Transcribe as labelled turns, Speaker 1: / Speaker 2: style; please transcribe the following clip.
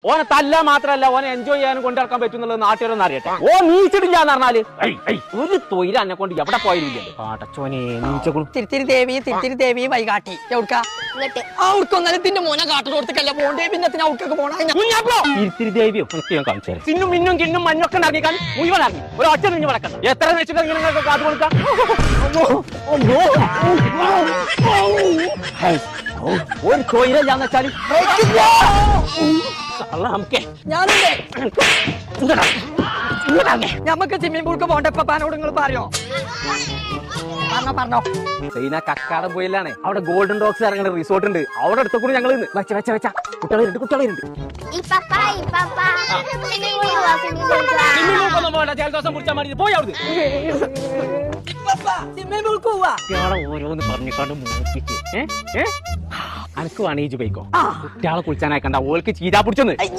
Speaker 1: ഓനെ തല്ല മാത്രല്ല ഓനെ എൻജോയ് ചെയ്യാനും കൊണ്ടിറക്കാൻ പറ്റുന്നുള്ളത് നാട്ടുകാരൊന്നും അറിയട്ടെ. ഓ നീച്ചിട്ടില്ലാന്ന് പറഞ്ഞാല് ഒരു തൊഴിൽ എന്നെ കൊണ്ട് എവിടെ പോയില്ലല്ലോ. പാട്ടച്ചോനെ നീച്ചകളും.
Speaker 2: തിരുത്തിരി ദേവി വൈകാട്ടി എവിടുക്കാ ഔർക്കൊന്നലത്തിന്റെ മോനെ കാട്ടിനോടത്തേക്കല്ല പോണ്ടേ പിന്നെ ഔർക്കൊക്കെ പോണ
Speaker 1: തിരുത്തിരി ദേവിയോ ഞാൻ കാണിച്ചു തരാം. പിന്നും മിന്നും കിന്നും മഞ്ഞൊക്കെ ഇറങ്ങിക്കാൻ മുഴുവൻ ഇറങ്ങി ഒരു ഒറ്റ നിഞ്ഞ് വളക്കണം. എത്ര വെച്ചിട്ട് ഇങ്ങനെ കാത്തു കൊടുക്കാം. ഒരു തൊഴിലാന്ന് വെച്ചാല്
Speaker 2: ഞമ്മക്ക് സ്വിമ്മിംഗ് പൂൾക്ക് പോണ്ട പാനോട് നിങ്ങൾ പറയോ പറഞ്ഞോ
Speaker 1: സൈന കക്കാടം പോയില്ലാണ്. അവിടെ ഗോൾഡൻ ഡോഗ്സ് ഇറങ്ങുന്ന റിസോർട്ട് ഉണ്ട്. അവിടെ അടുത്ത കൂടി ഞങ്ങൾ വെച്ച കുട്ടികളുണ്ട്. ജലദോഷം കുടിച്ചാൽ മതി. പോയി അവിടെ ഓരോന്ന് പറഞ്ഞിക്കാണ്ട് മൂപ്പിച്ച് അനക്ക് വേണേജ് പോയിക്കോ. കുട്ടികളെ കുളിച്ചാനായിക്കണ്ട. ഓൾക്ക് ചീരാ പിടിച്ചൊന്ന്